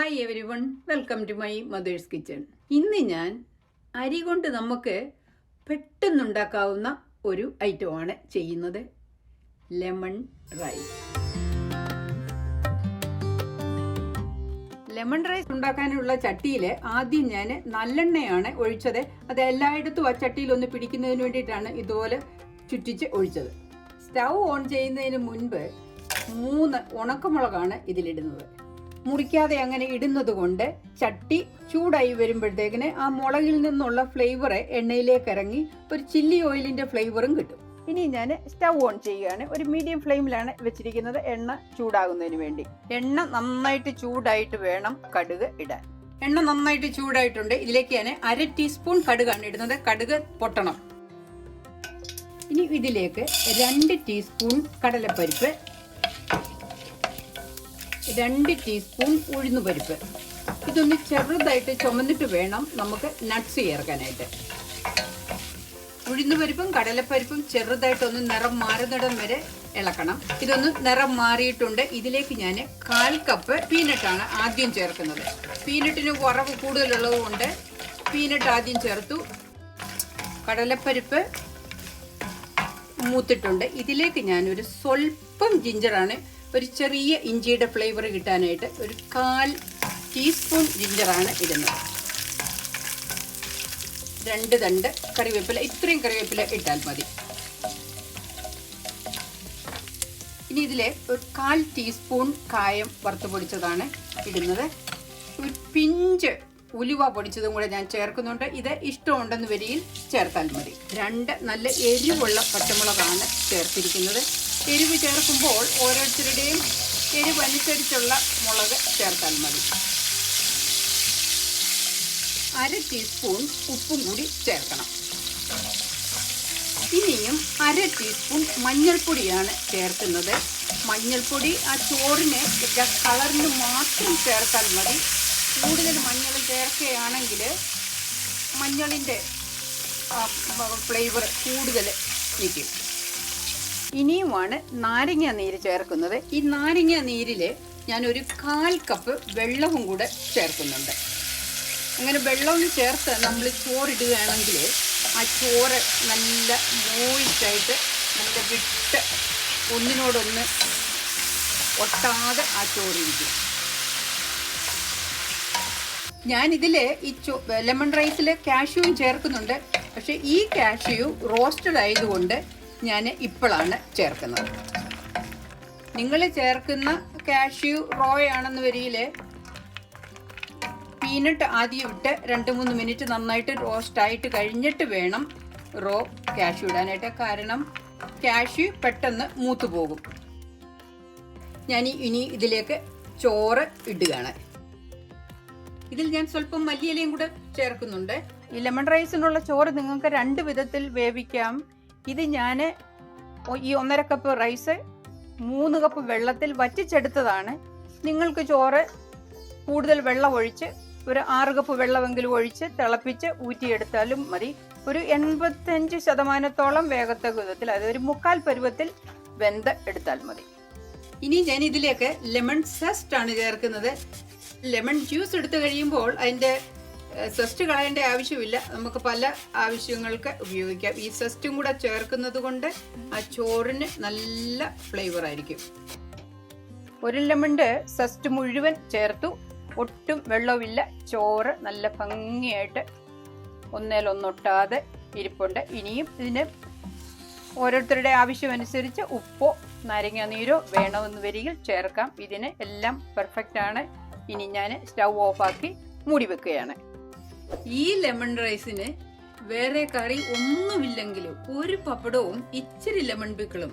Hi everyone, welcome to my mother's kitchen. ഇന്ന് ഞാൻ അരി കൊണ്ട് നമുക്ക് പെട്ടെന്നുണ്ടാക്കാവുന്ന ഒരു ഐറ്റമാണ് ചെയ്യുന്നത്, ലെമൺ റൈസ്. ലെമൺ റൈസ് ഉണ്ടാക്കാനുള്ള ചട്ടിയിൽ ആദ്യം ഞാൻ നല്ലെണ്ണയാണ് ഒഴിച്ചത്. അത് എല്ലായിടത്തും ആ ചട്ടിയിൽ ഒന്ന് പിടിക്കുന്നതിന് വേണ്ടിയിട്ടാണ് ഇതുപോലെ ചുറ്റിച്ച് ഒഴിച്ചത്. സ്റ്റൗ ഓൺ ചെയ്യുന്നതിന് മുൻപ് 3 ഉണക്കമുളകാണ് ഇതിലിടുന്നത്. മുറിക്കാതെ അങ്ങനെ ഇടുന്നത് കൊണ്ട് ചട്ടി ചൂടായി വരുമ്പോഴത്തേക്കിന് ആ മുളകിൽ നിന്നുള്ള ഫ്ലേവർ എണ്ണയിലേക്ക് ഇറങ്ങി ഒരു ചില്ലി ഓയിലിന്റെ ഫ്ലേവറും കിട്ടും. ഇനി ഞാൻ സ്റ്റൗ ഓൺ ചെയ്യുകയാണ്. ഒരു മീഡിയം ഫ്ലെയിമിലാണ് വെച്ചിരിക്കുന്നത്, എണ്ണ ചൂടാകുന്നതിന് വേണ്ടി. എണ്ണ നന്നായിട്ട് ചൂടായിട്ട് വേണം കടുക് ഇടാൻ. എണ്ണ നന്നായിട്ട് ചൂടായിട്ടുണ്ട്. ഇതിലേക്ക് ഞാൻ 1/2 ടീസ്പൂൺ കടുകാണ് ഇടുന്നത്. കടുക് പൊട്ടണം. ഇനി ഇതിലേക്ക് 2 ടീസ്പൂൺ കടലപ്പരിപ്പ്, 2 ടീസ്പൂൺ ഉഴുന്നുപരിപ്പ്. ഇതൊന്ന് ചെറുതായിട്ട് ചുമന്നിട്ട് വേണം നമുക്ക് നട്ട്സ് ചേർക്കാനായിട്ട്. ഉഴുന്നുപരിപ്പും കടലപ്പരിപ്പും ചെറുതായിട്ടൊന്ന് നിറം മാറുന്നിടം വരെ ഇളക്കണം. ഇതൊന്ന് നിറം മാറിയിട്ടുണ്ട്. ഇതിലേക്ക് ഞാൻ 1/4 കപ്പ് പീനട്ടാണ് ആദ്യം ചേർക്കുന്നത്. പീനട്ടിന് വറവ് കൂടുതലുള്ളത് കൊണ്ട് പീനട്ട് ആദ്യം ചേർത്തു. കടലപ്പരിപ്പ് മൂത്തിട്ടുണ്ട്. ഇതിലേക്ക് ഞാനൊരു സ്വല്പം ജിഞ്ചറാണ്, ഒരു ചെറിയ ഇഞ്ചിയുടെ ഫ്ലേവർ കിട്ടാനായിട്ട് ഒരു 1/4 ടീസ്പൂൺ ജിഞ്ചറാണ് ഇടുന്നത്. 2 തണ്ട് കറിവേപ്പില, ഇത്രയും കറിവേപ്പില ഇട്ടാൽ മതി. ഇനി ഇതിലെ ഒരു 1/4 ടീസ്പൂൺ കായം വറുത്ത് പൊടിച്ചതാണ് ഇടുന്നത്. ഒരു പിഞ്ച് ഉലുവ പൊടിച്ചതും കൂടെ ഞാൻ ചേർക്കുന്നുണ്ട്. ഇത് ഇഷ്ടമുണ്ടെന്ന് വരിയിൽ ചേർത്താൽ മതി. 2 നല്ല എരിവുള്ള പച്ചമുളകാണ് ചേർത്തിരിക്കുന്നത്. എരിവ് ചേർക്കുമ്പോൾ ഓരോരുത്തരുടെയും എരിവ് അനുസരിച്ചുള്ള മുളക് ചേർത്താൽ മതി. 1/2 ടീസ്പൂൺ ഉപ്പും കൂടി ചേർക്കണം. ഇനിയും 1/2 ടീസ്പൂൺ മഞ്ഞൾപ്പൊടിയാണ് ചേർക്കുന്നത്. മഞ്ഞൾപ്പൊടി ആ ചോറിന് കളറിന് മാത്രം ചേർത്താൽ മതി. കൂടുതൽ മഞ്ഞൾ ചേർക്കുകയാണെങ്കിൽ മഞ്ഞളിൻ്റെ ഫ്ലേവർ കൂടുതൽ നിൽക്കും. ഇനിയുമാണ് നാരങ്ങ നീര് ചേർക്കുന്നത്. ഈ നാരങ്ങ നീരിൽ ഞാനൊരു 1/4 കപ്പ് വെള്ളവും കൂടെ ചേർക്കുന്നുണ്ട്. അങ്ങനെ വെള്ളവും ചേർത്ത് നമ്മൾ ചോറിടുകയാണെങ്കിൽ ആ ചോറ് നല്ല മോയിസ്റ്റായിട്ട് നല്ല വിട്ട് ഒന്നിനോടൊന്ന് ഒട്ടാതെ ആ ചോറിരിക്കും. ഞാനിതിൽ ഈ ലെമൺ റൈസിൽ കാഷ്യൂവും ചേർക്കുന്നുണ്ട്. പക്ഷേ ഈ കാഷ്യൂ റോസ്റ്റഡ് ആയതുകൊണ്ട് ഞാൻ ഇപ്പോഴാണ് ചേർക്കുന്നത്. നിങ്ങൾ ചേർക്കുന്ന കാഷ്യൂ റോയാണെന്ന് വരിയിൽ പീനട്ട് ആദ്യം ഇട്ട് 2-3 മിനിറ്റ് നന്നായിട്ട് റോസ്റ്റായിട്ട് കഴിഞ്ഞിട്ട് വേണം റോ കാഷ്യൂ ഇടാനായിട്ട്. കാരണം കാഷ്യൂ പെട്ടെന്ന് മൂത്തു പോകും. ഞാൻ ഇനി ഇതിലേക്ക് ചോറ് ഇടുകയാണ്. ഇതിൽ ഞാൻ സ്വല്പം മല്ലിയിലയും കൂടെ ചേർക്കുന്നുണ്ട്. ഈ ലെമൺ റൈസിനുള്ള ചോറ് നിങ്ങൾക്ക് 2 വിധത്തിൽ വേവിക്കാം. ഇത് ഞാൻ ഈ 1.5 കപ്പ് റൈസ് 3 കപ്പ് വെള്ളത്തിൽ വറ്റിച്ചെടുത്തതാണ്. നിങ്ങൾക്ക് ചോറ് കൂടുതൽ വെള്ളം ഒഴിച്ച് ഒരു 6 കപ്പ് വെള്ളമെങ്കിലും ഒഴിച്ച് തിളപ്പിച്ച് ഊറ്റിയെടുത്താലും മതി. ഒരു 85% വേഗത്തക്ക വിധത്തിൽ, അതായത് ഒരു 1/4 പരുവത്തിൽ വെന്ത് എടുത്താൽ മതി. ഇനി ഞാൻ ഇതിലേക്ക് ലെമൺ സെസ്റ്റ് ആണ് ചേർക്കുന്നത്. ലെമൺ ജ്യൂസ് എടുത്തു കഴിയുമ്പോൾ അതിൻ്റെ സെസ്റ്റ് കളയേണ്ട ആവശ്യമില്ല. നമുക്ക് പല ആവശ്യങ്ങൾക്ക് ഉപയോഗിക്കാം. ഈ സെസ്റ്റും കൂടെ ചേർക്കുന്നത് കൊണ്ട് ആ ചോറിന് നല്ല ഫ്ലേവർ ആയിരിക്കും. 1 ലെമണിൻ്റെ സെസ്റ്റ് മുഴുവൻ ചേർത്തു. ഒട്ടും വെള്ളമില്ല. ചോറ് നല്ല ഭംഗിയായിട്ട് ഒന്നേലൊന്നൊട്ടാതെ ഇരിപ്പുണ്ട്. ഇനിയും ഇതിന് ഓരോരുത്തരുടെ ആവശ്യമനുസരിച്ച് ഉപ്പോ നാരങ്ങ നീരോ വേണമെന്ന് വരികിൽ ചേർക്കാം. ഇതിന് എല്ലാം പെർഫെക്റ്റ് ആണ്. ഇനി ഞാൻ സ്റ്റൗ ഓഫാക്കി മൂടി വെക്കുകയാണ്. ഈ ലെമൺ റൈസിന് വേറെ കറി ഒന്നുമില്ലെങ്കിലും ഒരു പപ്പടവും ഇച്ചിരി ലെമൺ പിക്കിളും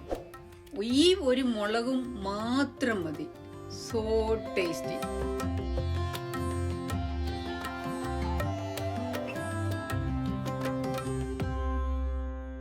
ഈ ഒരു മുളകും മാത്രം മതി. So tasty.